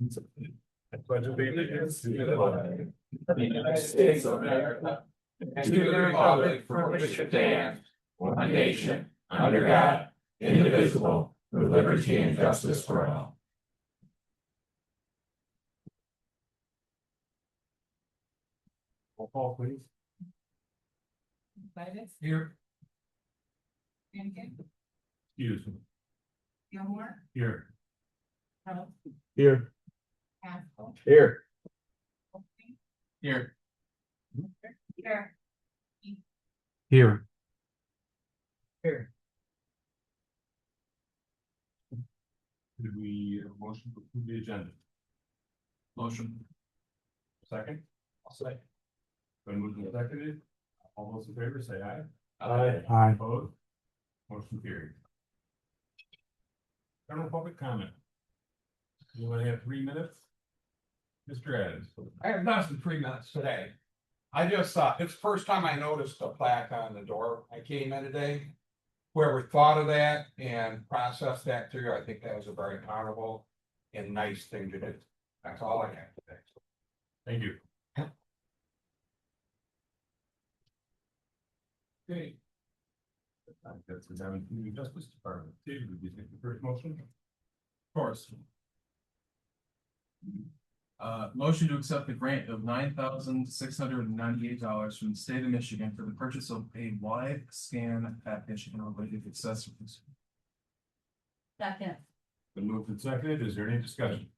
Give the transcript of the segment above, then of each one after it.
I pledge allegiance to the flag of the United States of America and to the republic for which it stands, one nation, under God, indivisible, with liberty and justice for all. Roll call, please. Vitus, Here. Hankin, Excuse me. Gilmore, Here. Howe, Here. Haskell, Here. Oakley, Here. Here. Here. Here. Did we have a motion to approve the agenda? Motion. Second? I'll say. Been moved and seconded. All those in favor say aye. Aye. Opposed? Motion carried. General public comment. You want to have 3 minutes? Mr. Adams. I have less than 3 minutes today. I just thought, it's the first time I noticed a plaque on the door. I came in today. Whoever thought of that and processed that through, I think that was a very honorable and nice thing to do. That's all I have today. Thank you. Okay. That's the Devon Community Justice Department. David, would you take the first motion? Of course. Motion to accept the grant of $9,698 from the state of Michigan for the purchase of a wide scan package and related accessories. Second. Been moved and seconded. Is there any discussion?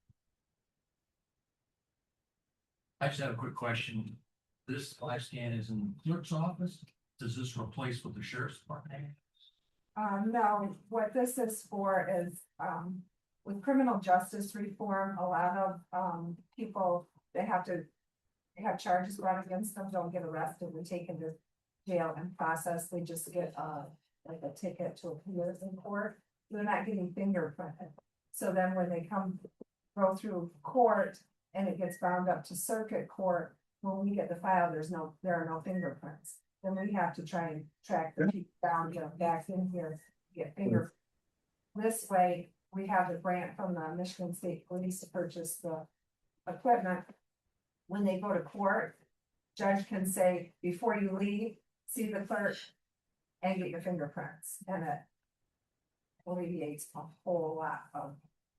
I just have a quick question. This live scan is in the clerk's office. Does this replace what the sheriff's department has? No, what this is for is, with criminal justice reform, a lot of, people, they have charges brought against them, don't get arrested and taken to jail and processed, they just get, like a ticket to appear in court. They're not getting fingerprinted. So then when they go through court and it gets bound up to circuit court, when we get the file, there are no fingerprints. Then we have to try and track the people down, get them back in here, get finger. This way, we have the grant from the Michigan State Police to purchase the equipment. When they go to court, judge can say, before you leave, see the clerk and get your fingerprints, and it alleviates a whole lot of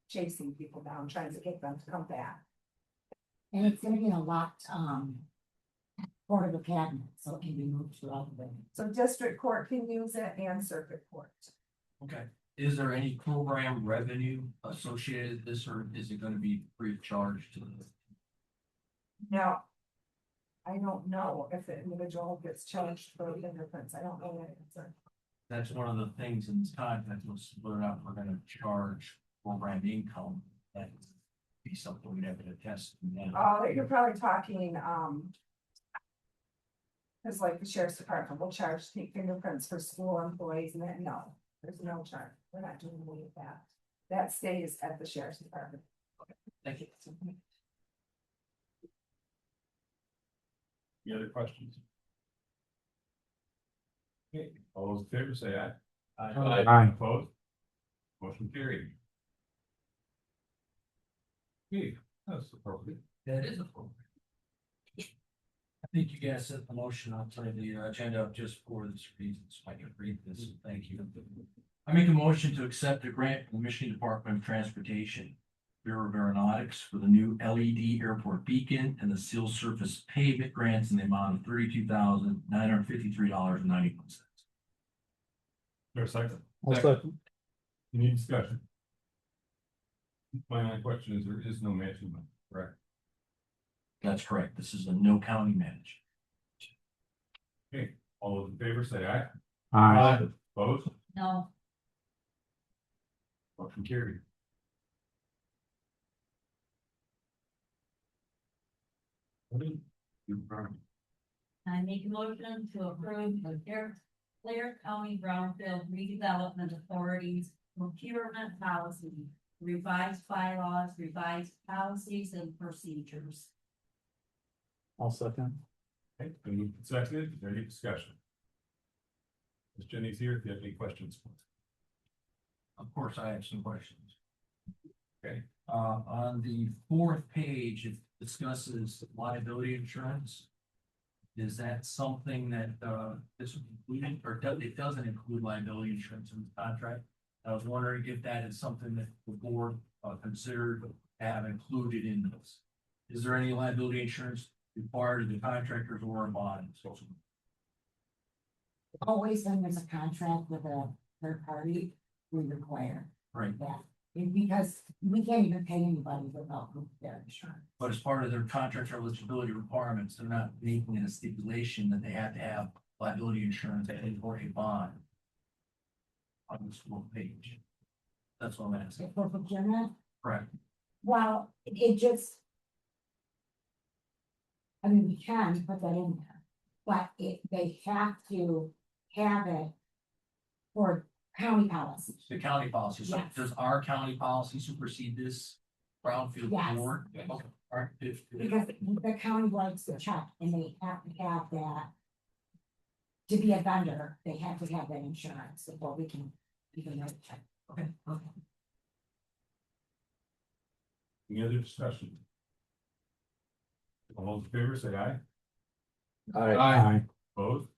chasing people down, trying to get them to come back. And it's gonna be a lot, portable cabinet, so it can be moved throughout the building. So district court can use it and circuit court. Okay. Is there any program revenue associated with this, or is it gonna be free of charge to the? Now, I don't know if the individual gets charged for fingerprints, I don't know that answer. That's one of the things in this contract was whether or not we're gonna charge program income. That would be something we'd have to test. Oh, you're probably talking, cause like the sheriff's department will charge to take fingerprints for school employees and then, no, there's no charge. We're not doing any of that. That stays at the sheriff's department. Thank you. Any other questions? Okay, all those in favor say aye. Aye. Opposed? Motion carried. Okay, that's appropriate. That is appropriate. I think you guys set the motion on the agenda up just for this reason, so I can read this. Thank you. I make a motion to accept a grant from the Michigan Department of Transportation, Bureau of Aeronautics for the new LED airport beacon and the seal surface pavement grants in the amount of $32,953.91. There's a second. Second. Any discussion? My only question is, there is no matching money, correct? That's correct. This is a no county match. Okay, all those in favor say aye. Aye. Opposed? No. Motion carried. I make a motion to approve the Blair County Brownfield Redevelopment Authority's procurement policy, revised bylaws, revised policies and procedures. I'll second. Okay, been moved and seconded. Is there any discussion? Ms. Jenny's here if you have any questions. Of course, I have some questions. Okay, On the fourth page, it discusses liability insurance. Is that something that, is included, or it doesn't include liability insurance in the contract? I was wondering if that is something that the board, considered to have included in this. Is there any liability insurance required of the contractors or a bond? Always when there's a contract with a third party, we require Right, that. And because we can't even pay anybody without their insurance. but as part of their contract eligibility requirements, they're not making it a stipulation that they have to have liability insurance and or a bond. On this full page. That's what I'm asking. For procurement, Correct. well, it just. I mean, we can put that in there, but they have to have it for county policy. The county policy, so Yes. does our county policy supersede this brownfield Yes. board? Okay, all right, Because the county writes the check and they have to have that. To be a vendor, they have to have that insurance before we can write the check. okay, okay. Any other discussion? All those in favor, say aye. Aye. Opposed?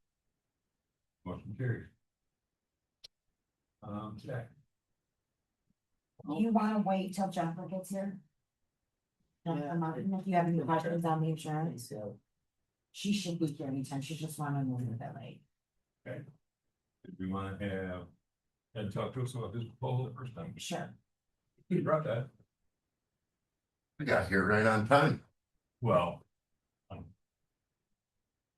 Motion carried. Jack. Do you wanna wait till Jennifer gets here? Jennifer Martin, if you have any questions on the insurance, She should be here anytime, she just wanna know that late. Did we wanna have, and talk to us about this proposal the first time? Sure. You brought that. We got here right on time. Well.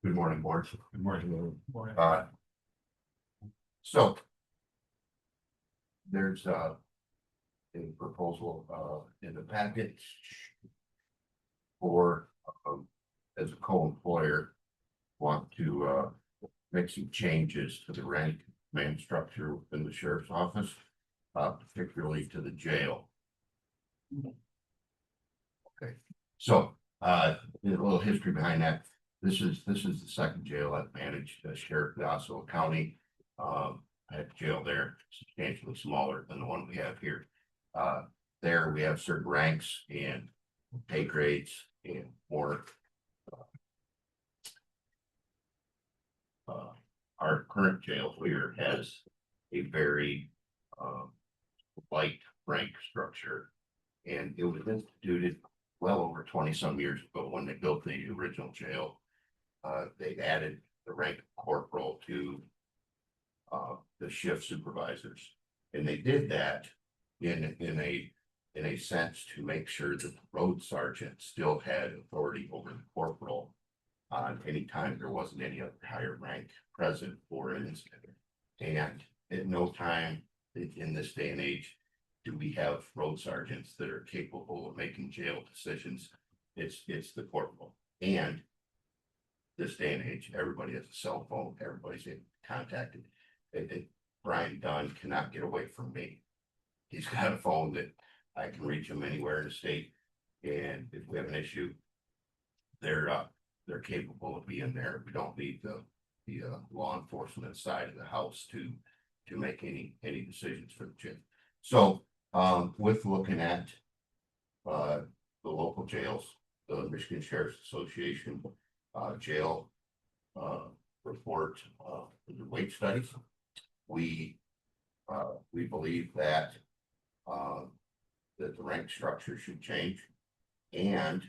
Good morning, board. Good morning. Morning. So. There's a proposal in the packet. For as a co-employer, want to make some changes to the rank command structure within the sheriff's office, particularly to the jail. Okay, so a little history behind that. This is the second jail I've managed, Sheriff of Osceola County. I had a jail there substantially smaller than the one we have here. There we have certain ranks and pay grades and more. Our current jail here has a very light rank structure. And it was instituted well over 20 some years ago when they built the original jail. They added the rank of corporal to the shift supervisors. And they did that in a sense to make sure that the road sergeant still had authority over the corporal on any time there wasn't any other higher rank present for an incident. And at no time in this day and age do we have road sergeants that are capable of making jail decisions. It's the corporal. And this day and age, everybody has a cell phone, everybody's contacted. Brian Dunn cannot get away from me. He's got a phone that I can reach him anywhere in the state. And if we have an issue, they're capable of being there. We don't need the law enforcement side of the house to make any decisions for the jail. So with looking at the local jails, the Michigan Sheriff's Association jail report the wage studies, we believe that that the rank structure should change and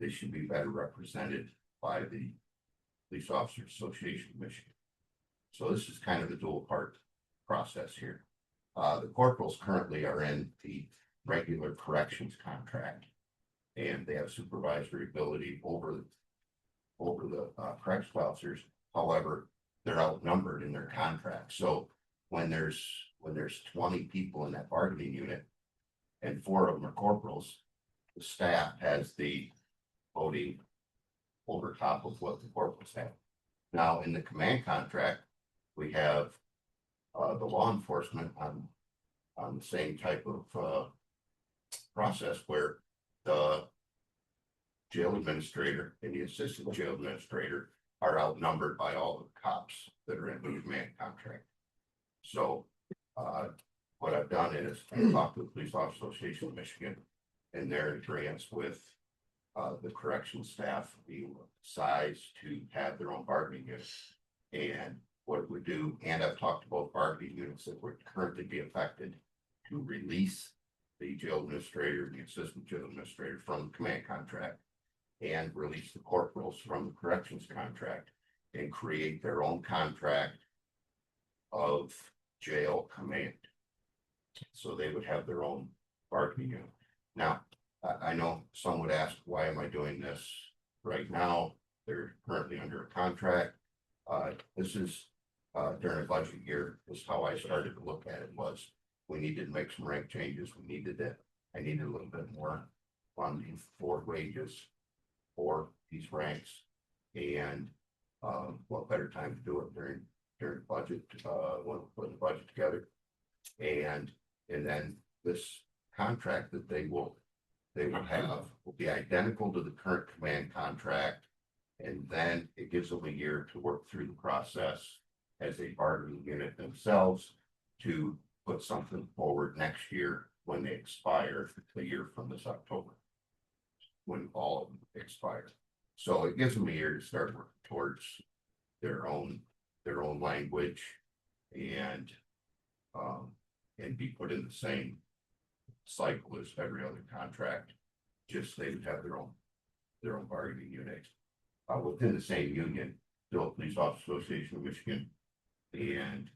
they should be better represented by the Police Officers Association of Michigan. So this is kind of a dual part process here. The corporals currently are in the regular corrections contract. And they have supervisory ability over the correctional officers. However, they're outnumbered in their contract. So when there's 20 people in that bargaining unit and 4 of them are corporals, the staff has the voting over top of what the corporals have. Now, in the command contract, we have the law enforcement on the same type of process where the jail administrator and the assistant jail administrator are outnumbered by all the cops that are in the command contract. So what I've done is I talked to the Police Officers Association of Michigan, and they're in agreement with the correctional staff being sized to have their own bargaining units. And what it would do, and I've talked to both bargaining units that would currently be affected to release the jail administrator, the assistant jail administrator from the command contract, and release the corporals from the corrections contract, and create their own contract of jail command. So they would have their own bargaining unit. Now, I know some would ask, why am I doing this right now? They're currently under a contract. This is during a budget year, this is how I started to look at it was, we needed to make some rank changes. We needed it. I needed a little bit more funding for wages for these ranks. And what better time to do it during budget, when we put the budget together. And then this contract that they will have will be identical to the current command contract. And then it gives them a year to work through the process as a bargaining unit themselves to put something forward next year when they expire, a year from this October, when all of them expire. So it gives them a year to start working towards their own language and be put in the same cycle as every other contract. Just they would have their own bargaining unit within the same union, Bill Police Officers Association of Michigan. And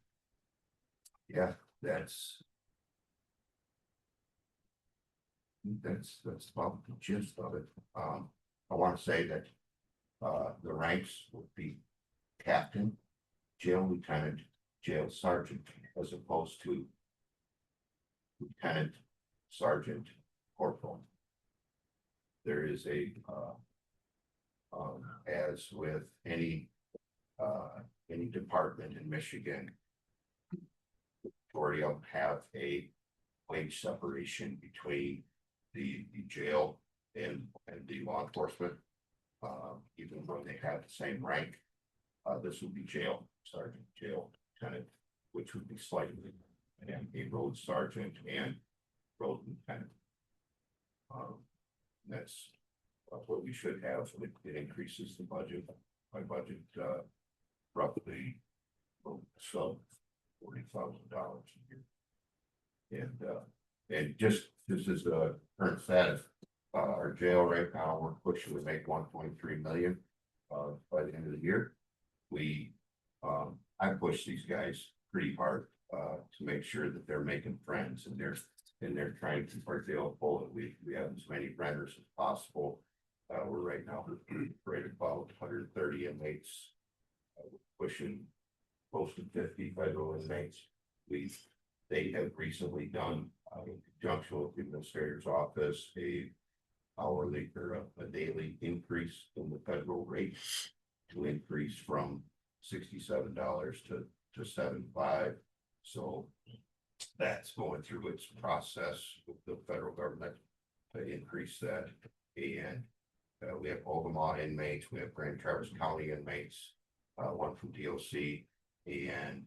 yeah, that's about the gist of it. I want to say that the ranks would be captain, jail lieutenant, jail sergeant, as opposed to lieutenant, sergeant, corporal. There is as with any department in Michigan, majority of them have a wage separation between the jail and the law enforcement. Even when they have the same rank, this would be jail sergeant, jail lieutenant, which would be slightly, and a road sergeant and road lieutenant. That's what we should have. It increases the budget, my budget, roughly sub $40,000 a year. And just this is the current status. Our jail right now, we're pushing to make 1.3 million by the end of the year. I push these guys pretty hard to make sure that they're making friends and they're trying to keep our jail full. We have as many renters as possible. We're right now right about 130 inmates, pushing close to 50 federal inmates. They have recently done in conjunction with the administrator's office a hourly or a daily increase in the federal rate to increase from $67 to $75. So that's going through its process with the federal government to increase that. And we have Ogama inmates, we have Grand Traverse County inmates, one from DOC, and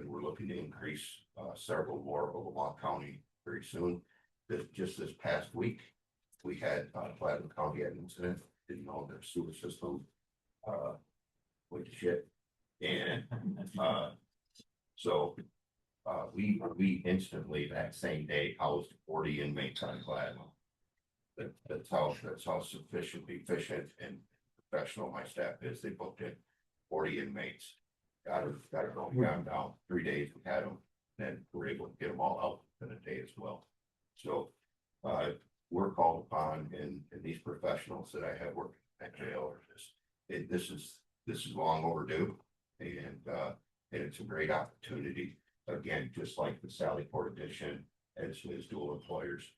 we're looking to increase several more Ogama County very soon. Just this past week, we had Platte County had an incident, didn't know their sewer system went to shit. And so we instantly that same day housed 40 inmates on Platte. That's how sufficiently efficient and professional my staff is. They booked in 40 inmates. Got it going down 3 days. We had them, then we're able to get them all out in a day as well. So we're called upon, and these professionals that I have working at jail are this is long overdue, and it's a great opportunity. Again, just like the Sally Port edition, as dual employers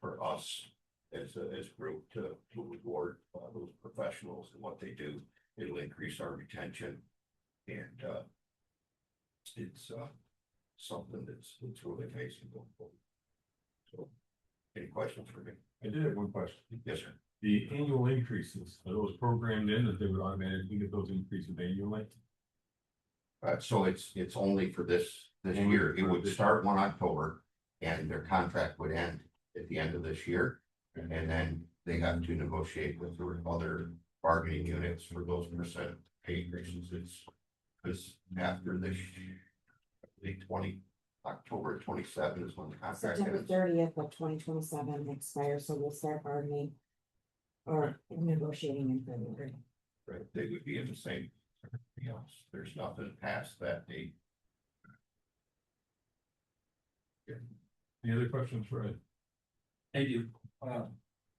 for us as a group to reward those professionals and what they do. It'll increase our retention, and it's something that's really amazing going forward. So, any questions for me? I did have one question. Yes, sir. The annual increases, are those programmed in that they would automatically get those increases annually? So it's only for this this year. It would start 1 October and their contract would end at the end of this year. And then they have to negotiate with the other bargaining units for those percent pay increases. It's because after this, the October 27 is when the contract September ends. 30th of 2027 expires, so we'll start bargaining. Or negotiating in February. Right, they would be in the same, everything else. There's nothing past that date. Any other questions for Ed? They do.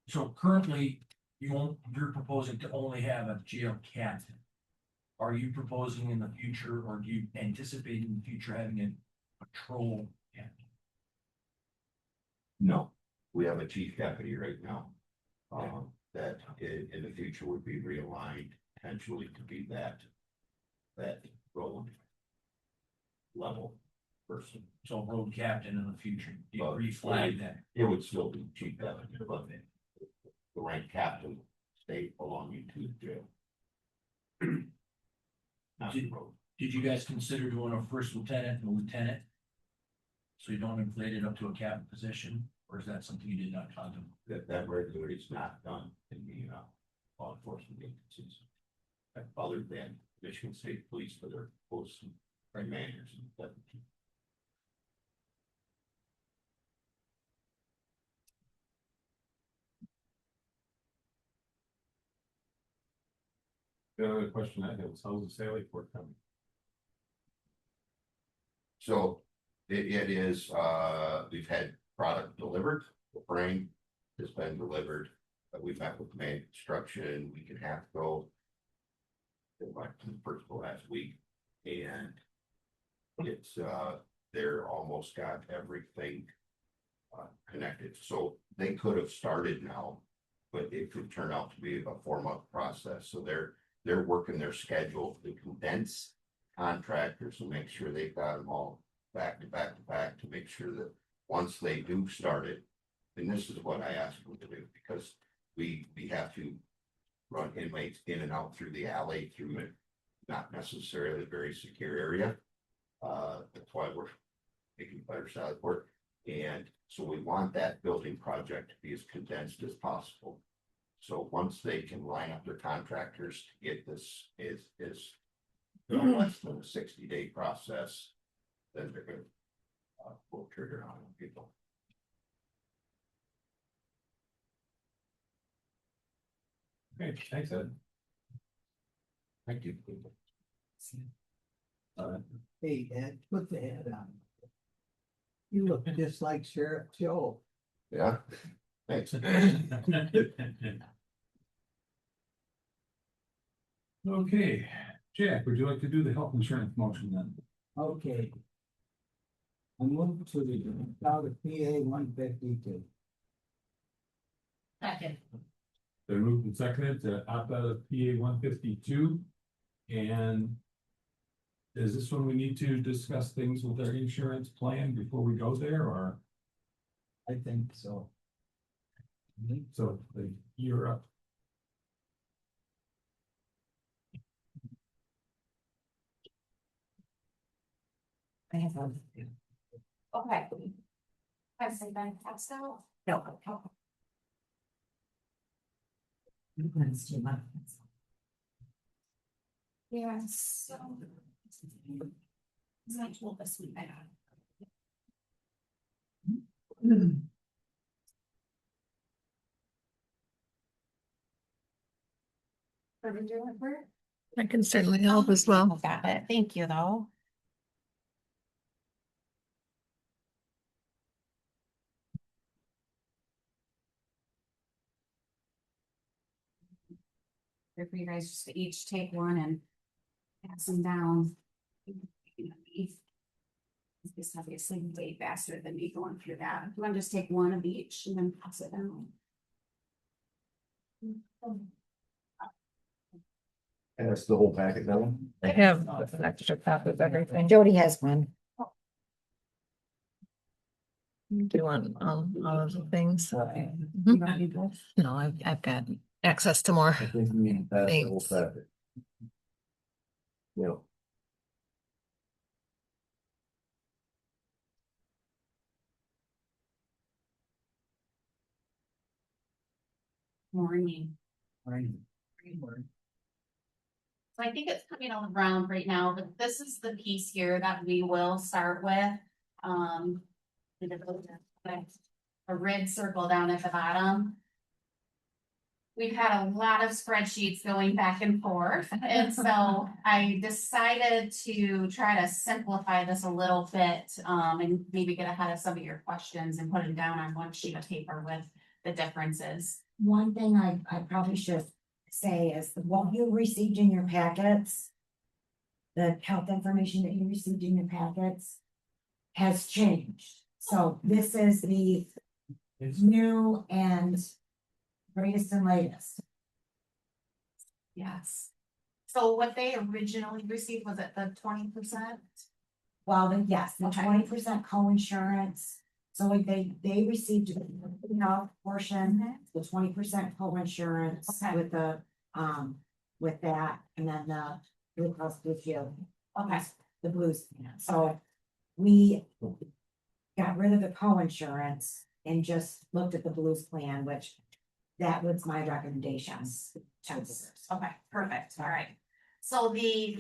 So currently, you're proposing to only have a jail captain. Are you proposing in the future, or do you anticipate in the future having a patrol captain? No, we have a chief deputy right now. That in the future would be realigned potentially to be that road level person. So road captain in the future, you But- reflag that. It would still be chief deputy, but the rank captain stay belonging to the jail. Not the road. Did you guys consider doing a first lieutenant and a lieutenant? So you don't inflate it up to a captain position, or is that something you did not contemplate? That regularly is not done in the law enforcement agencies. Other than Michigan State Police for their posts and right managers and that. The other question I had was, how's the Sally Port coming? So it is, we've had product delivered, the frame has been delivered. We've met with main construction, we can have to go. Like the first of last week, and it's they're almost got everything connected, so they could have started now, but it could turn out to be a 4-month process. So they're working their schedule to condense contractors and make sure they've got them all back to back to back to make sure that once they do start it, and this is what I asked them to do, because we have to run inmates in and out through the alley through it, not necessarily a very secure area. That's why we're making better Sally Port. And so we want that building project to be as condensed as possible. So once they can line up their contractors to get this is less than a 60-day process, then they're gonna pull trigger on people. Okay, thanks, Ed. Thank you. Hey, Ed, put the head on. You look just like Sheriff Joe. Yeah. Thanks. Okay, Jack, would you like to do the health insurance motion then? Okay. I move to the out of PA 152. Second. They moved and seconded to opt out of PA 152. And is this when we need to discuss things with our insurance plan before we go there, or? I think so. So you're up. I have one. Okay. Have they been passed out? No. Let's do one. Yes, so. It's like, well, this week I got. Are we doing it for? I can certainly help as well. Got it, thank you though. If you guys just each take one and pass them down. This obviously way faster than me going through that. You want to just take one of each and then pass it down? And that's the whole packet now? I have an extra copy of everything. Jody has one. Do you want all of the things? You Mhm. don't need this? No, I've got access to more. I think we need to pass the whole Thanks. packet. Yeah. Morning. So I think it's coming around right now, but this is the piece here that we will start with. A red circle down at the bottom. We've had a lot of spreadsheets going back and forth, and so I decided to try to simplify this a little bit, and maybe get ahead of some of your questions and put them down on one sheet of paper with the differences. One thing I probably should say is what you received in your packets. The health information that you received in your packets has changed. So this is the new and greatest and latest. Yes. So what they originally received, was it the 20%? Well, yes, the Okay. 20% co-insurance. So they received the health portion, the 20% co-insurance Okay. with the, with that, and then the Blue Cross Blue Shield. Okay. The Blues plan. So we got rid of the co-insurance and just looked at the Blues plan, which that was my recommendations. Okay, perfect, all right. So the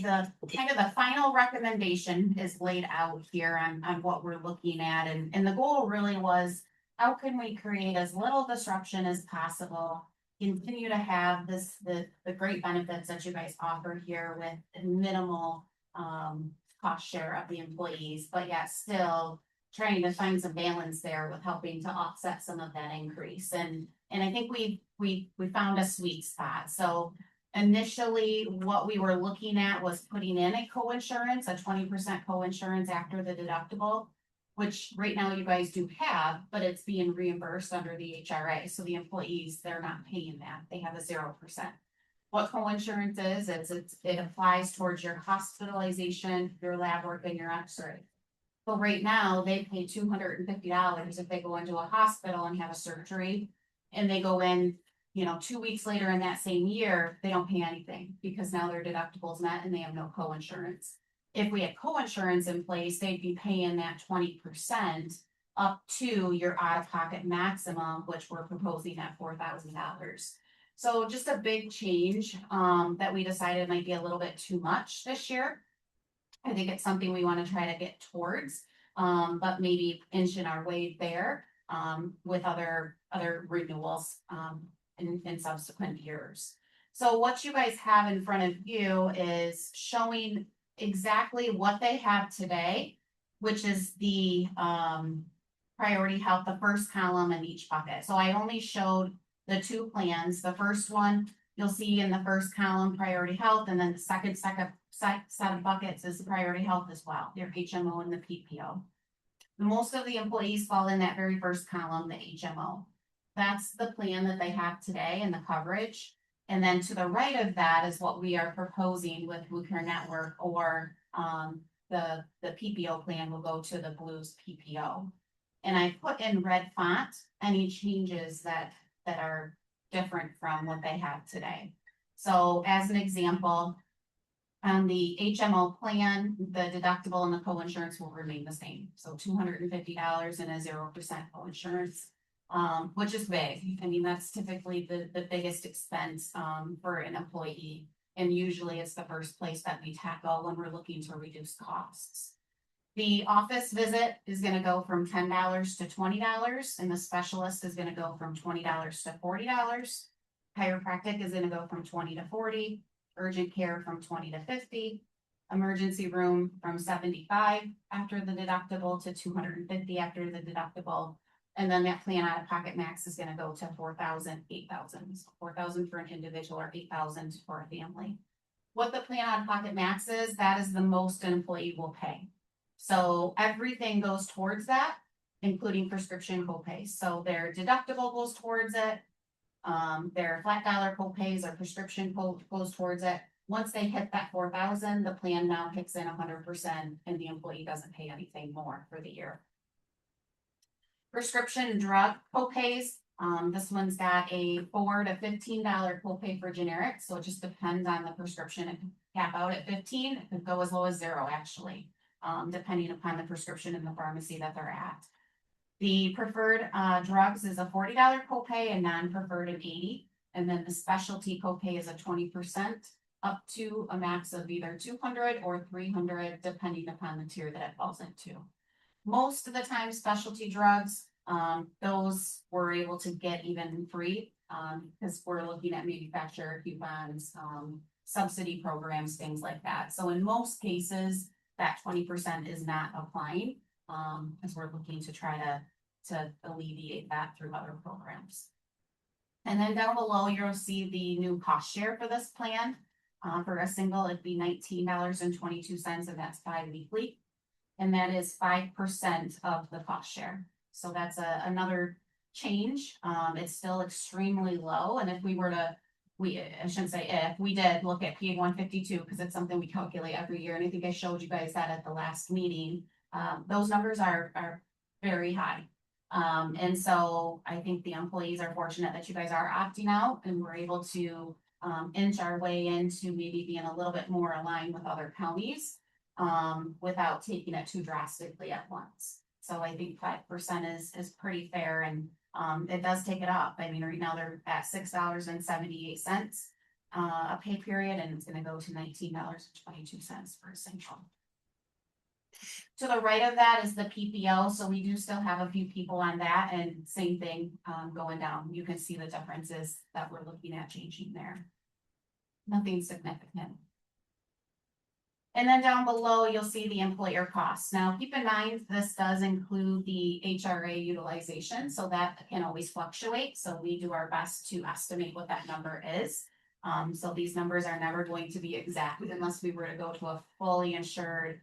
kind of the final recommendation is laid out here on what we're looking at, and the goal really was, how can we create as little disruption as possible? Continue to have the great benefits that you guys offer here with minimal cost share of the employees, but yet still trying to find some balance there with helping to offset some of that increase. And I think we found a sweet spot. So initially, what we were looking at was putting in a co-insurance, a 20% co-insurance after the deductible, which right now you guys do have, but it's being reimbursed under the HRA. So the employees, they're not paying that. They have a 0%. What co-insurance is it applies towards your hospitalization, your lab work, and your x-ray. So right now, they pay $250 if they go into a hospital and have a surgery, and they go in, 2 weeks later in that same year, they don't pay anything because now their deductible's met and they have no co-insurance. If we had co-insurance in place, they'd be paying that 20% up to your out-of-pocket maximum, which we're proposing at $4,000. So just a big change that we decided might be a little bit too much this year. I think it's something we want to try to get towards, but maybe inching our way there with other renewals in subsequent years. So what you guys have in front of you is showing exactly what they have today, which is the priority health, the first column in each bucket. So I only showed the two plans. The first one, you'll see in the first column, priority health, and then the second set of buckets is the priority health as well, your HMO and the PPO. Most of the employees fall in that very first column, the HMO. That's the plan that they have today and the coverage. And then to the right of that is what we are proposing with Blue Care Network, or the PPO plan will go to the Blues PPO. And I put in red font any changes that are different from what they have today. So as an example, on the HMO plan, the deductible and the co-insurance will remain the same. So $250 and a 0% co-insurance, which is big. I mean, that's typically the biggest expense for an employee. And usually it's the first place that we tackle when we're looking to reduce costs. The office visit is going to go from $10 to $20, and the specialist is going to go from $20 to $40. Chiropractic is going to go from $20 to $40. Urgent care from $20 to $50. Emergency room from $75 after the deductible to $250 after the deductible. And then that plan out of pocket max is going to go to $4,000, $8,000. So $4,000 for an individual or $8,000 for a family. What the plan out of pocket max is, that is the most an employee will pay. So everything goes towards that, including prescription copays. So their deductible goes towards it. Their flat dollar copays or prescription goes towards it. Once they hit that $4,000, the plan now kicks in 100% and the employee doesn't pay anything more for the year. Prescription drug copays. This one's got a $4 to $15 copay for generic. So it just depends on the prescription. It can cap out at 15. It could go as low as 0 actually, depending upon the prescription in the pharmacy that they're at. The preferred drugs is a $40 copay and non-preferred an $80. And then the specialty copay is a 20% up to a max of either 200 or 300, depending upon the tier that it falls into. Most of the time, specialty drugs, those we're able to get even free, because we're looking at manufacturer coupons, subsidy programs, things like that. So in most cases, that 20% is not applying, as we're looking to try to alleviate that through other programs. And then down below, you'll see the new cost share for this plan. For a single, it'd be $19.22, and that's bi-weekly. And that is 5% of the cost share. So that's another change. It's still extremely low. And if we were to, I shouldn't say if, we did look at PA 152, because it's something we calculate every year. And I think I showed you guys that at the last meeting. Those numbers are very high. And so I think the employees are fortunate that you guys are opting out, and we're able to inch our way into maybe being a little bit more aligned with other counties, without taking it too drastically at once. So I think 5% is pretty fair, and it does take it up. I mean, right now they're at $6.78 a pay period, and it's gonna go to $19.22 for a single. To the right of that is the PPO, so we do still have a few people on that, and same thing going down. You can see the differences that we're looking at changing there. Nothing significant. And then down below, you'll see the employer costs. Now, keep in mind, this does include the HRA utilization, so that can always fluctuate. So we do our best to estimate what that number is. So these numbers are never going to be exact unless we were to go to a fully insured,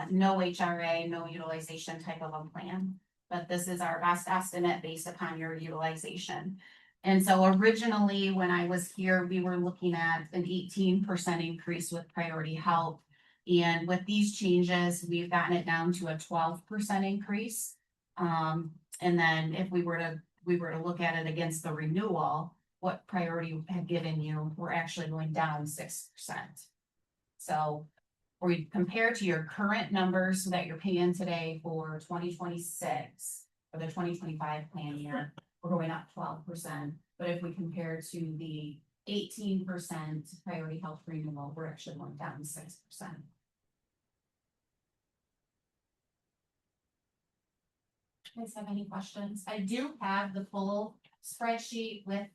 no HRA, no utilization type of a plan. But this is our best estimate based upon your utilization. And so originally, when I was here, we were looking at an 18% increase with Priority Health. And with these changes, we've gotten it down to a 12% increase. And then if we were to look at it against the renewal, what Priority had given you, we're actually going down 6%. So we compare to your current numbers that you're paying today for 2026 or the 2025 plan year, we're going up 12%. But if we compare to the 18% Priority Health renewal, we're actually going down 6%. You guys have any questions? I do have the full spreadsheet with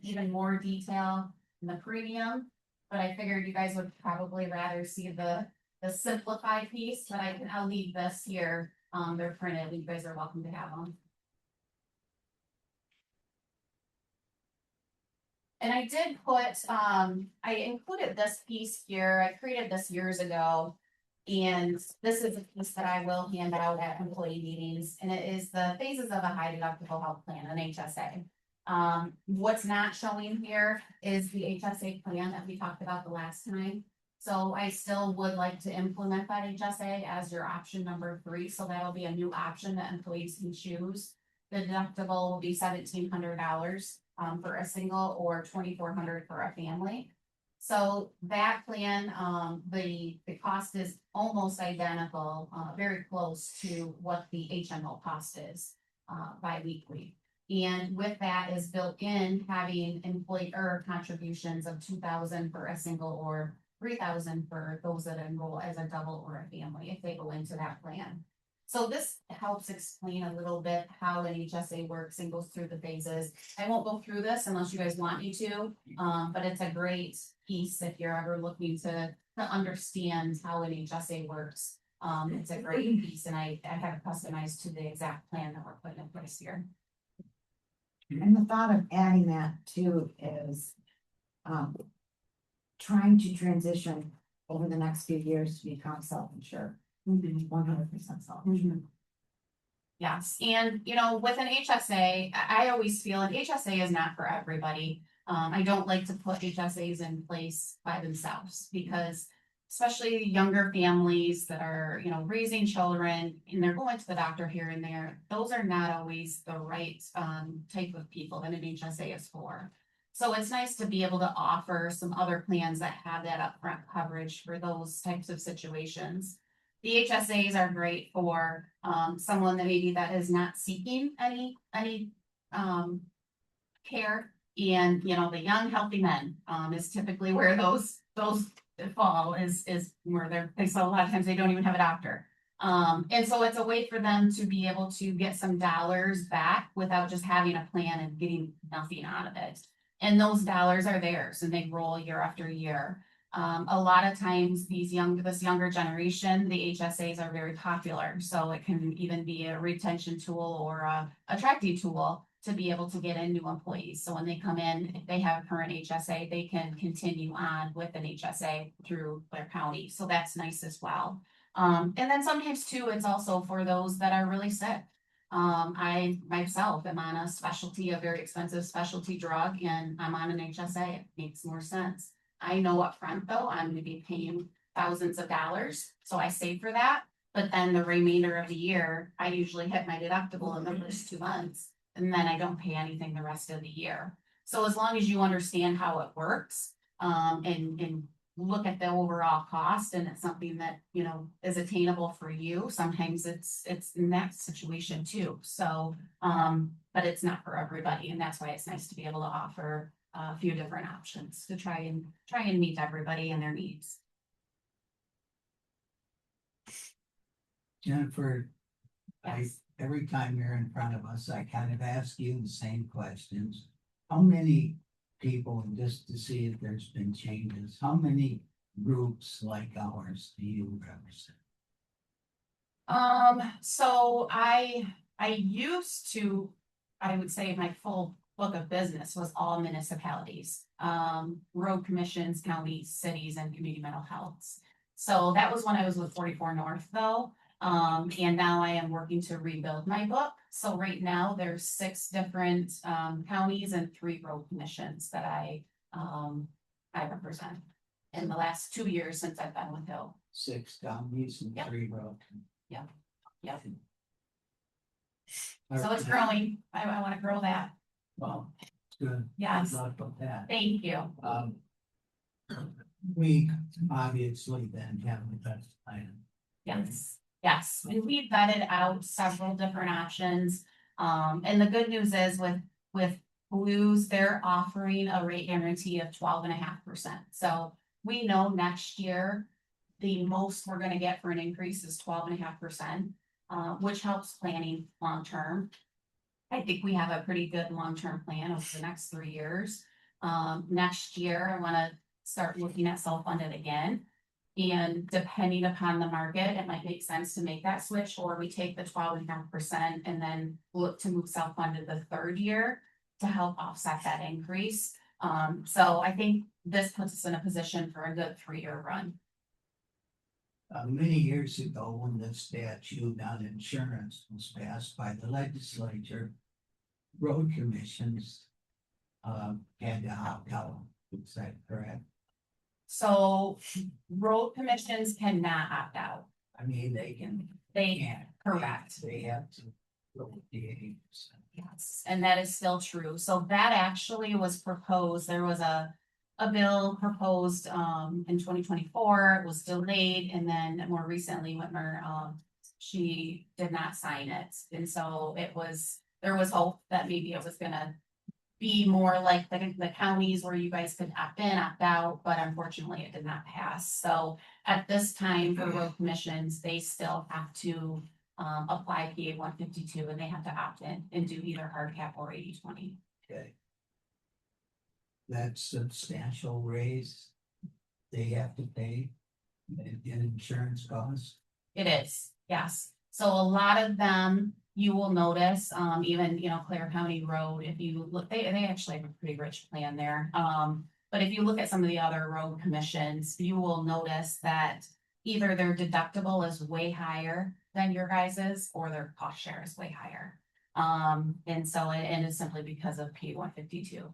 even more detail in the premium, but I figured you guys would probably rather see the simplified piece, but I'll leave this here. They're printed. You guys are welcome to have them. And I did put, I included this piece here. I created this years ago. And this is a piece that I will hand out at employee meetings, and it is the phases of a high deductible health plan, an HSA. What's not showing here is the HSA plan that we talked about the last time. So I still would like to implement that HSA as your option number 3. So that'll be a new option that employees can choose. The deductible will be $1,700 for a single, or $2,400 for a family. So that plan, the cost is almost identical, very close to what the HMO cost is bi-weekly. And with that is built in having employer contributions of $2,000 for a single, or $3,000 for those that enroll as a double or a family if they go into that plan. So this helps explain a little bit how an HSA works and goes through the phases. I won't go through this unless you guys want me to, but it's a great piece if you're ever looking to understand how an HSA works. It's a great piece, and I have it customized to the exact plan that we're putting in place here. And the thought of adding that too is trying to transition over the next few years to become self-insured. 100% self-insured. Yes, and you know, with an HSA, I always feel an HSA is not for everybody. I don't like to put HSAs in place by themselves, because especially younger families that are, you know, raising children and they're going to the doctor here and there, those are not always the right type of people that an HSA is for. So it's nice to be able to offer some other plans that have that upfront coverage for those types of situations. The HSAs are great for someone that maybe that is not seeking any care, And, you know, the young healthy men, is typically where those fall is where they so a lot of times they don't even have a doctor. And so it's a way for them to be able to get some dollars back without just having a plan and getting nothing out of it. And those dollars are theirs and they roll year after year. A lot of times this younger generation, the HSAs are very popular. So it can even be a retention tool or a attracting tool to be able to get in new employees. So when they come in, if they have a current HSA, they can continue on with an HSA through their county. So that's nice as well. And then sometimes too, it's also for those that are really sick. I myself am on a very expensive specialty drug, and I'm on an HSA. It makes more sense. I know upfront though, I'm gonna be paying thousands of dollars, so I save for that. But then the remainder of the year, I usually hit my deductible in the first 2 months, and then I don't pay anything the rest of the year. So as long as you understand how it works, and look at the overall cost, and it's something that, you know, is attainable for you, sometimes it's in that situation too. So, but it's not for everybody, and that's why it's nice to be able to offer a few different options to try and meet everybody and their needs. Jennifer, Yes. every time you're in front of us, I kind of ask you the same questions. How many people, just to see if there's been changes, how many groups like ours do you represent? So I used to, I would say my full book of business was all municipalities, road commissions, counties, cities, and community mental health. So that was when I was with 44 North though. And now I am working to rebuild my book. So right now there's 6 different counties and 3 road commissions that I represent in the last 2 years since I've been with Hill. 6 counties and Yep. 3 road. Yep. Yep. All So it's right. growing. I want to grow that. Well, it's good. Yes. Good luck with that. Thank you. We obviously then have the best plan. Yes, yes, and we vetted out several different options. And the good news is with Blues, they're offering a rate guarantee of 12.5%. So we know next year, the most we're gonna get for an increase is 12.5%, which helps planning long-term. I think we have a pretty good long-term plan over the next 3 years. Next year, I wanna start looking at self-funded again. And depending upon the market, it might make sense to make that switch, or we take the 12.5% and then look to move self-funded the 3rd year to help offset that increase. So I think this puts us in a position for a good 3-year run. Many years ago, when the statute on insurance was passed by the legislature, road commissions had to opt out. Is that correct? So road commissions cannot opt out. I mean, they can. They, Can't. correct. They have to. Go with the 80%. Yes, and that is still true. So that actually was proposed. There was a bill proposed in 2024. It was delayed, and then more recently, Whitmer she did not sign it. And so there was hope that maybe it was gonna be more like the counties where you guys could opt in, opt out, but unfortunately it did not pass. So at this time for road commissions, they still have to apply PA 152, and they have to opt in and do either hard cap or 80/20. Okay. That substantial raise they have to pay in insurance costs. It is, yes. So a lot of them, you will notice, even, you know, Clare County Road, if you look, they actually have a pretty rich plan there. But if you look at some of the other road commissions, you will notice that either their deductible is way higher than your guys's, or their cost share is way higher. And so it is simply because of P 152.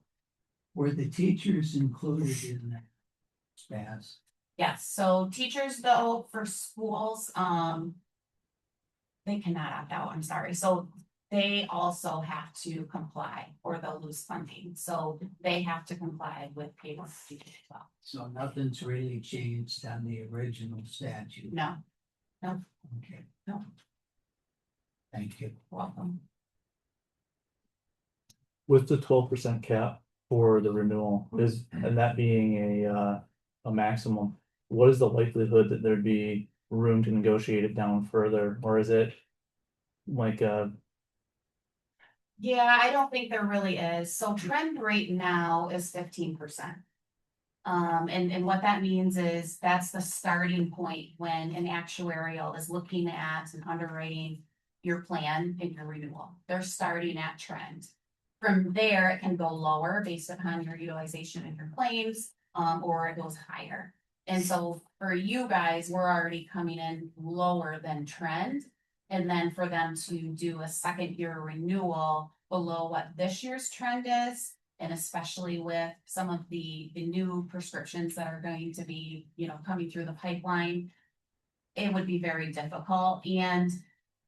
Were the teachers included in that SPAS? Yes, so teachers though, for schools, they cannot opt out, I'm sorry. So they also have to comply or they'll lose funding. So they have to comply with P 152 as well. So nothing's really changed on the original statute? No, Okay. no, Thank you. welcome. With the 12% cap, for the renewal is, and that being a maximum, what is the likelihood that there'd be room to negotiate it down further, or is it like Yeah, I don't think there really is. So trend rate now is 15%. And what that means is that's the starting point when an actuarial is looking at and underwriting your plan and your renewal. They're starting at trend. From there, it can go lower based upon your utilization and your claims, or it goes higher. And so for you guys, we're already coming in lower than trend. And then for them to do a second year renewal below what this year's trend is, and especially with some of the new prescriptions that are going to be, coming through the pipeline, it would be very difficult. And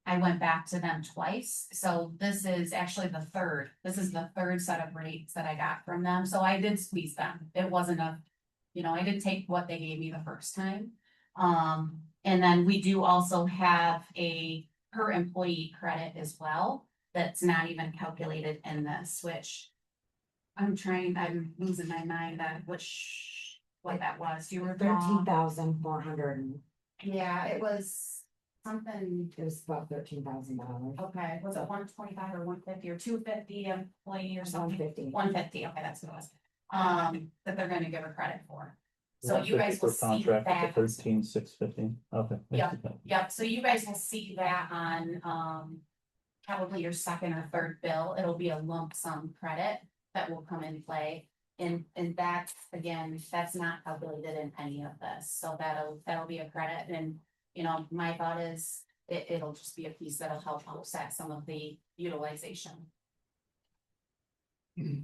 I went back to them twice. So this is actually the third. This is the third set of rates that I got from them. So I did squeeze them. It wasn't I did take what they gave me the first time. And then we do also have a per employee credit as well. That's not even calculated in this, which I'm losing my mind at what that was. Do you recall? 13,400. Yeah, it was something. It was about $13,000. Okay, was it 125 or 150 or 250 employee or something? 150. 150, okay, that's what it was. That they're gonna give a credit for. So you guys will see contract that. 13,650. Okay. Yep, so you guys will see that on, probably your second or third bill. It'll be a lump sum credit that will come in play. And that's, again, that's not calculated in any of this. So that'll be a credit. And, my thought is it'll just be a piece that'll help offset some of the utilization. Okay.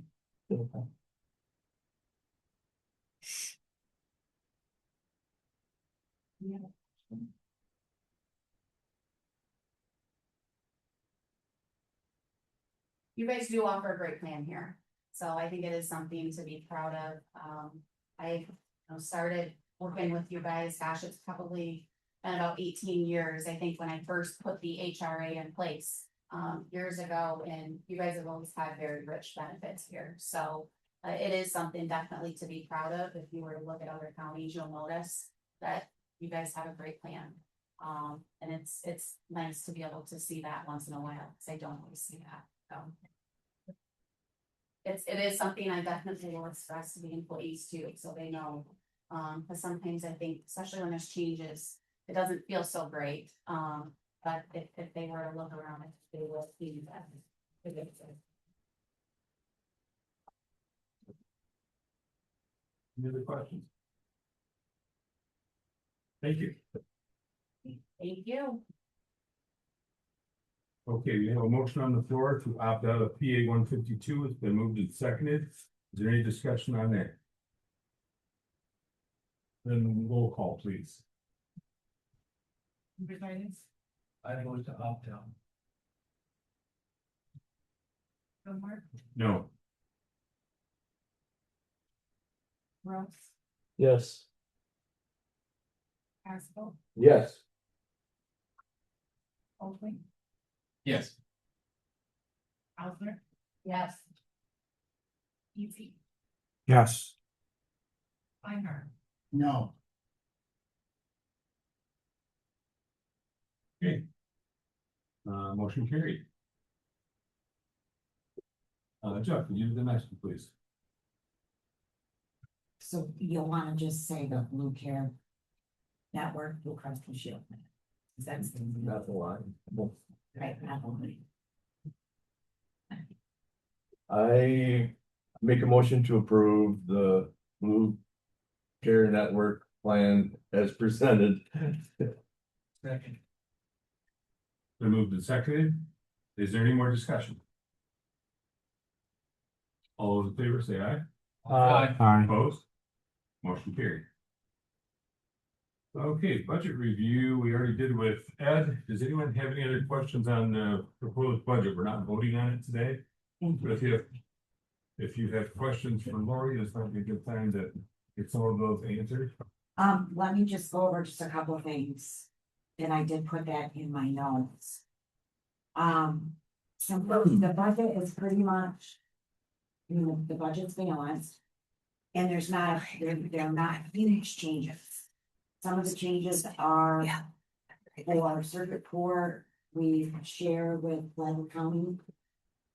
You guys do offer a great plan here, so I think it is something to be proud of. I started working with you guys, gosh, it's probably been about 18 years, I think, when I first put the HRA in place years ago, and you guys have always had very rich benefits here, so it is something definitely to be proud of. If you were to look at other counties, you'll notice that you guys have a great plan. And it's nice to be able to see that once in a while, because I don't always see that. It is something I definitely will express to the employees too, so they know. Because sometimes I think, especially when there's changes, it doesn't feel so great. But if they were to look around, they will see that. Any other questions? Thank you. Thank you. Okay, we have a motion on the floor to opt out of PA 152. It's been moved and seconded. Is there any discussion on that? Then roll call, please. I vote to opt out. No. Ross, Yes. Haskell, Yes. Oakley, Yes. Osmer. Yes. Easy, Yes. Einhardt. No. Okay. Motion carried. Jeff, can you do the next one, please? So you'll wanna just say the Blue Care Network, Blue Cross Blue Shield. That's That's a lot. right, not only. I make a motion to approve the Blue Care Network plan as presented. Second. Been moved and seconded. Is there any more discussion? All those in favor say aye. Aye. Opposed? Motion carried. Okay, budget review, we already did with Ed. Does anyone have any other questions on the proposed budget? We're not voting on it today. But if you have questions for Lori, this might be a good time to get some of those answered. Let me just go over just a couple of things. And I did put that in my notes. So the budget is pretty much the budget's balanced. And there's not, they're not huge changes. Some of the changes are. For our circuit court, we share with Glenn County.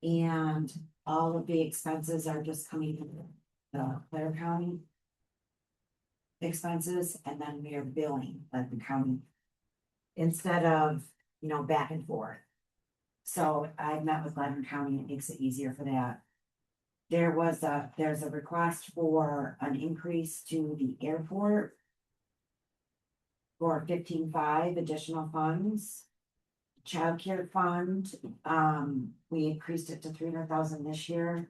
And all of the expenses are just coming from the Clare County. Expenses, and then we are billing Glenn County. Instead of, back and forth. So I met with Glenn County, and it makes it easier for that. There's a request for an increase to the airport. For 15.5 additional funds. Child care fund, we increased it to 300,000 this year.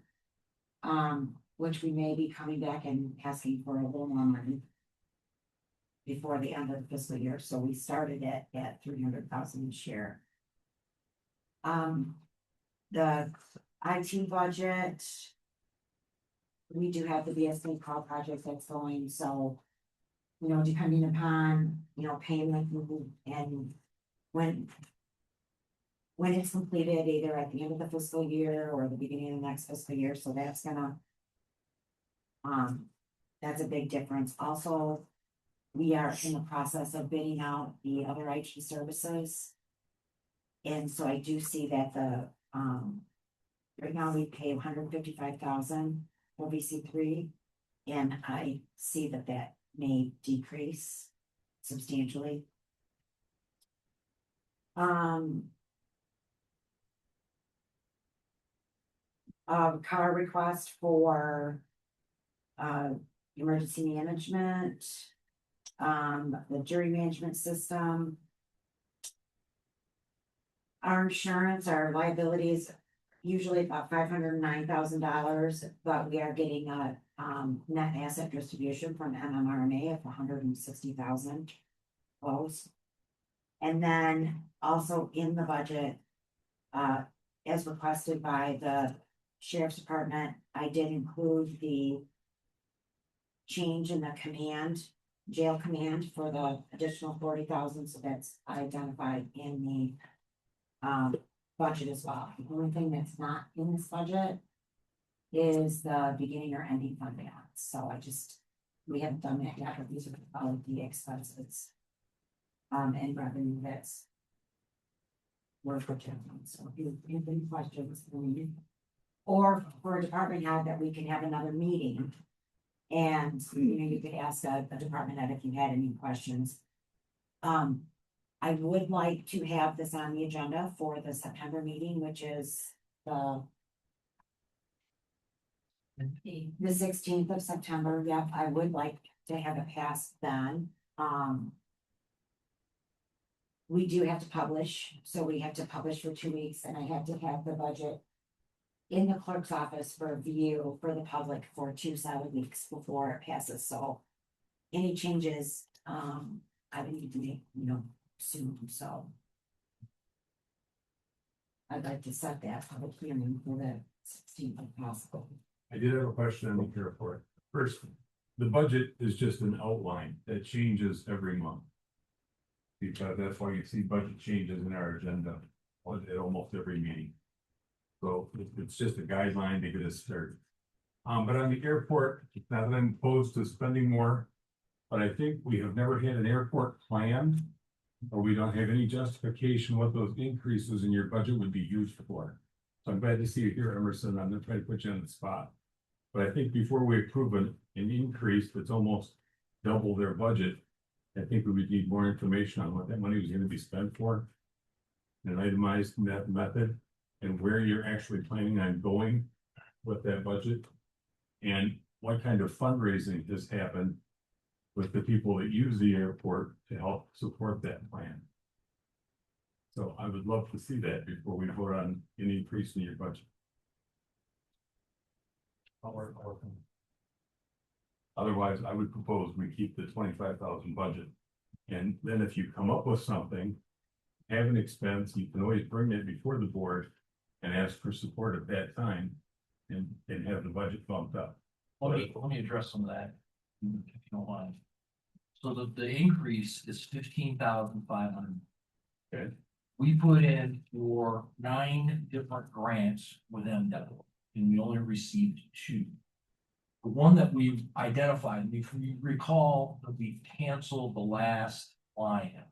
Which we may be coming back and asking for a little more money. Before the end of the fiscal year, so we started it at 300,000 this year. The IT budget. We do have the BSA call project that's going, so. Depending upon, payment and when it's completed, either at the end of the fiscal year or the beginning of the next fiscal year, so that's gonna. That's a big difference. Also, we are in the process of bidding out the other IT services. And so I do see that right now we pay 155,000 for VC3. And I see that may decrease substantially. Car request for emergency management, the jury management system. Our insurance, our liabilities, usually about $509,000, but we are getting a net asset distribution from MMRMA of 160,000 close. And then also in the budget, as requested by the Sheriff's Department, I did include the change in the jail command for the additional 40,000, so that's identified in the budget as well. The only thing that's not in this budget is the beginning or ending fund balance. So we haven't done that yet, but these are all of the expenses. And revenue that's worth projecting. So if you have any questions for me, or for a department head that we can have another meeting. And you could ask a department head if you had any questions. I would like to have this on the agenda for the September meeting, which is the 16th of September. Yep, I would like to have it passed then. We do have to publish, so we have to publish for 2 weeks, and I have to have the budget in the clerk's office for view for the public for 2 solid weeks before it passes. So any changes, I would need to make, soon. So I'd like to set that public hearing for the 16th if possible. I did have a question on the report. First, the budget is just an outline that changes every month. Because that's why you see budget changes in our agenda at almost every meeting. So it's just a guideline to get us started. But on the airport, not that I'm opposed to spending more, but I think we have never had an airport plan, or we don't have any justification what those increases in your budget would be used for. So I'm glad to see you here, Emerson. I'm not trying to put you on the spot. But I think before we approve an increase that's almost double their budget, I think we would need more information on what that money was going to be spent for. An itemized method, and where you're actually planning on going with that budget. And what kind of fundraising has happened with the people that use the airport to help support that plan. So I would love to see that before we vote on any increase in your budget. Otherwise, I would propose we keep the 25,000 budget. And then if you come up with something, have an expense, you can always bring it before the board and ask for support at that time and have the budget bumped up. Let me address some of that, if you don't mind. So the increase is 15,500. Okay. We put in for 9 different grants with MDOT. and we only received two. The one that we've identified, if we recall that we canceled the last fly-in.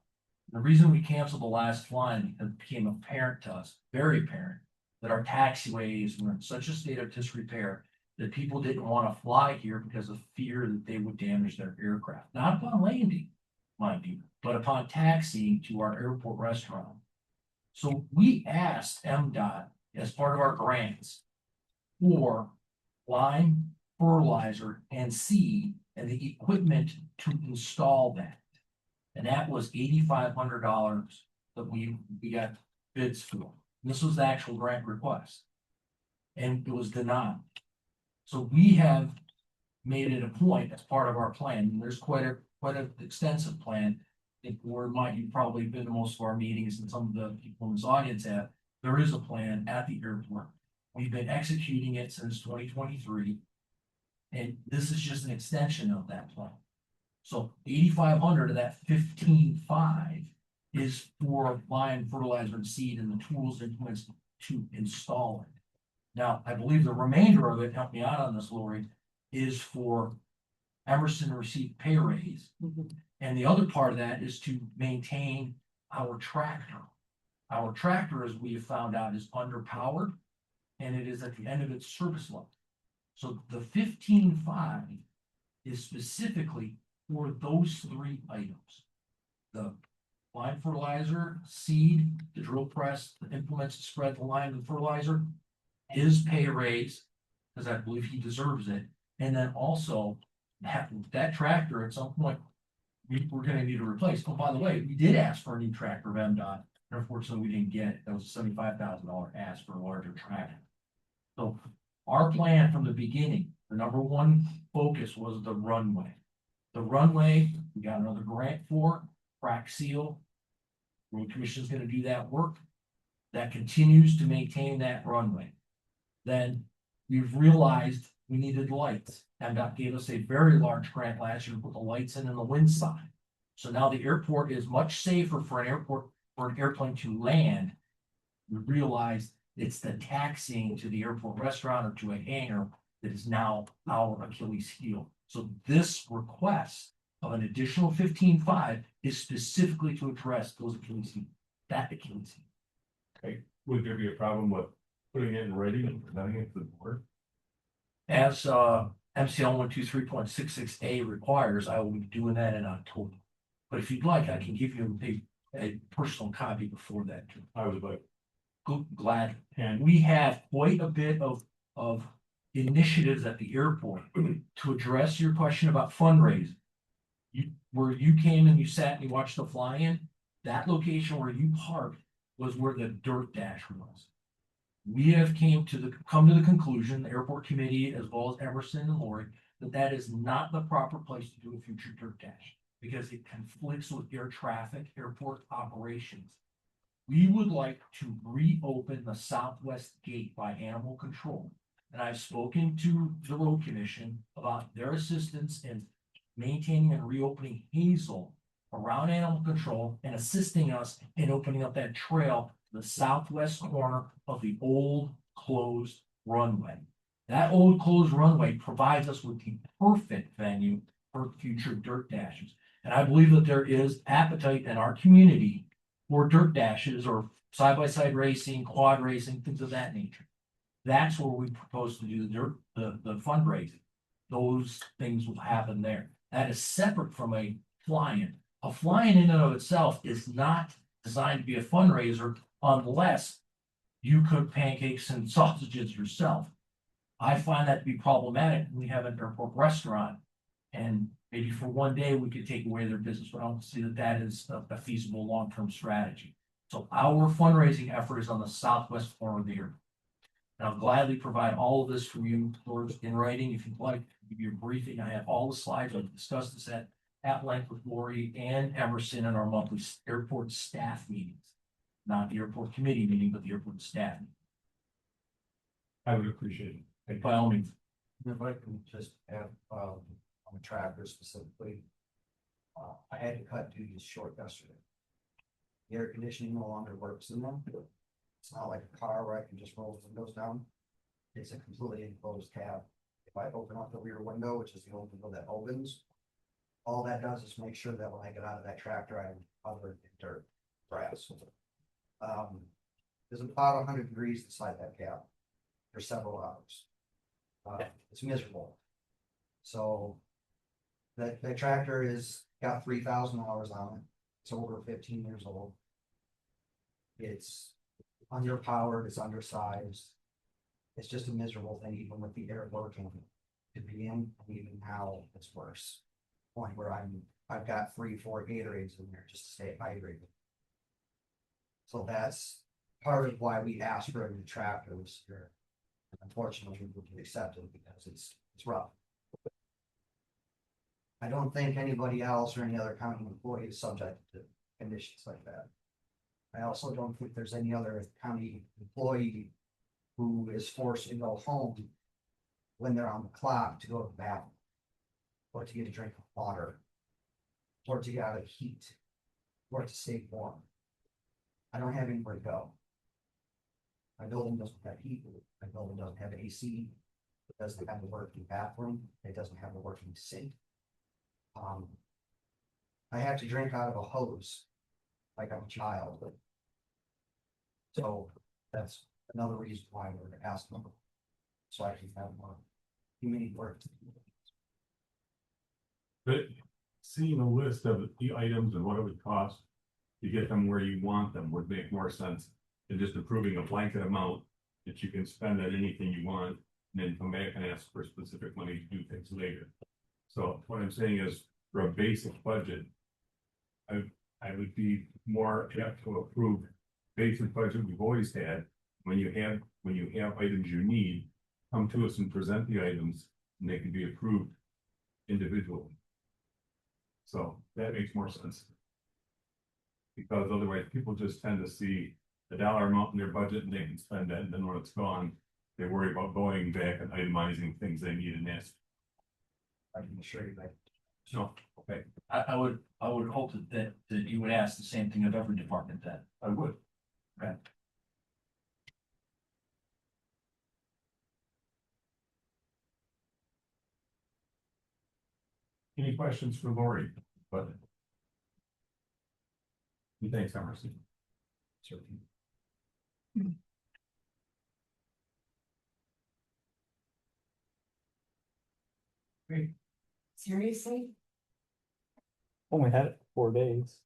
The reason we canceled the last fly-in, because it became apparent to us, very apparent, that our taxiways were in such a state of disrepair that people didn't want to fly here because of fear that they would damage their aircraft, not upon landing, mind you, but upon taxiing to our airport restaurant. So we asked MDOT as part of our grants for lime, fertilizer, and seed, and the equipment to install that. And that was $8,500 that we got bids for. This was the actual grant request. And it was denied. So we have made it a point as part of our plan, and there's quite an extensive plan. I think you've probably been to most of our meetings, and some of the people in this audience have. There is a plan at the airport. We've been executing it since 2023. And this is just an extension of that plan. So 8,500 of that 15,500 is for lime, fertilizer, and seed, and the tools and implements to install it. Now, I believe the remainder of it, help me out on this, Lori, is for Emerson received pay raise. And the other part of that is to maintain our tractor. Our tractor, as we have found out, is underpowered, and it is at the end of its service life. So the 15,500 is specifically for those three items. The lime fertilizer, seed, the drill press, the implements to spread the lime and fertilizer, his pay raise, because I believe he deserves it. And then also that tractor at some point, we're gonna need to replace. Oh, by the way, we did ask for a new tractor of MDOT. And unfortunately, we didn't get it. That was a $75,000 ask for a larger tractor. So our plan from the beginning, the number one focus was the runway. The runway, we got another grant for, crack seal. Road Commission's gonna do that work. That continues to maintain that runway. Then we've realized we needed lights. MDOT gave us a very large grant last year to put the lights in the wind sign. So now the airport is much safer for an airplane to land. We realized it's the taxiing to the airport restaurant or to a hangar that is now our Achilles heel. So this request of an additional 15,500 is specifically to address those Achilles heel, that Achilles heel. Okay, would there be a problem with putting it in writing and presenting it to the board? As MCL 123.66A requires, I will be doing that in October. But if you'd like, I can give you a personal copy before that too. I would like. Glad. And We have quite a bit of initiatives at the airport to address your question about fundraising. Where you came and you sat and you watched the fly-in, that location where you parked was where the dirt dash was. We have come to the conclusion, the airport committee, as well as Emerson and Lori, that is not the proper place to do a future dirt dash because it conflicts with air traffic, airport operations. We would like to reopen the southwest gate by animal control. And I've spoken to the road commission about their assistance in maintaining and reopening Hazel around animal control and assisting us in opening up that trail to the southwest corner of the old closed runway. That old closed runway provides us with the perfect venue for future dirt dashes. And I believe that there is appetite in our community for dirt dashes or side-by-side racing, quad racing, things of that nature. That's where we propose to do the fundraising. Those things will happen there. That is separate from a fly-in. A fly-in in and of itself is not designed to be a fundraiser unless you cook pancakes and sausages yourself. I find that to be problematic when we have an airport restaurant. And maybe for one day we could take away their business, but I don't see that is a feasible long-term strategy. So our fundraising effort is on the southwest corner of the airport. And I'll gladly provide all of this for you in writing if you'd like. Give you a briefing. I have all the slides. I've discussed this at length with Lori and Emerson in our monthly airport staff meetings. Not the airport committee meeting, but the airport staff. I would appreciate it. By all means. If I can just have, on the tractor specifically, I had to cut duties short yesterday. The air conditioning no longer works in them. It's not like a car where I can just roll the windows down. It's a completely enclosed cab. If I open up the rear window, which is the only window that opens, all that does is make sure that when I get out of that tractor, I'm covered in dirt, grass. There's about 100 degrees inside that cab for several hours. It's miserable. So that tractor is got 3,000 hours on it. It's over 15 years old. It's underpowered, it's undersized. It's just a miserable thing, even with the air working to be in, and even now it's worse. Point where I've got 3-4 Gatorades in there just to stay hydrated. So that's part of why we asked for a new tractor this year. Unfortunately, we can accept it because it's rough. I don't think anybody else or any other county employee is subject to conditions like that. I also don't think there's any other county employee who is forced to go home when they're on the clock to go to the bathroom, or to get a drink of water, or to get out of heat, or to stay warm. I don't have anywhere to go. My building doesn't have heat, my building doesn't have AC, it doesn't have a working bathroom, it doesn't have a working sink. I have to drink out of a hose like I'm a child. So that's another reason why we're asking, so I can have more humane work. But seeing a list of the items and what it would cost to get them where you want them would make more sense than just approving a blanket amount that you can spend on anything you want, and then come back and ask for specific money to do things later. So what I'm saying is, for a basic budget, I would be more apt to approve basic budget we've always had. When you have items you need, come to us and present the items, and they can be approved individually. So that makes more sense. Because otherwise, people just tend to see the dollar amount in their budget and they can spend that, and then when it's gone, they worry about going back and itemizing things they need and ask. I can assure you that. No, okay, I would hope that you would ask the same thing of every department then. I would. Okay. Any questions for Lori? But thanks, Emerson. Certainly. Great. Seriously? Only had it for 4 days.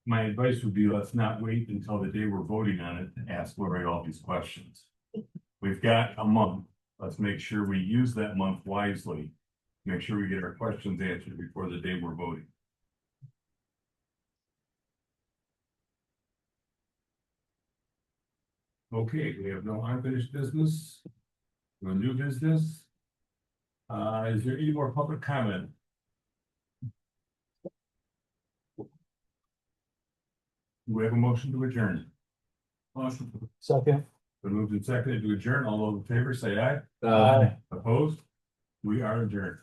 My advice would be, let's not wait until the day we're voting on it to ask Lori all these questions. We've got a month. Let's make sure we use that month wisely. Make sure we get our questions answered before the day we're voting. Okay, we have no unfinished business. No new business. Is there any more public comment? Do we have a motion to adjourn? Motion. Second. Been moved and seconded to adjourn. All those in favor say aye. Opposed? We are adjourned.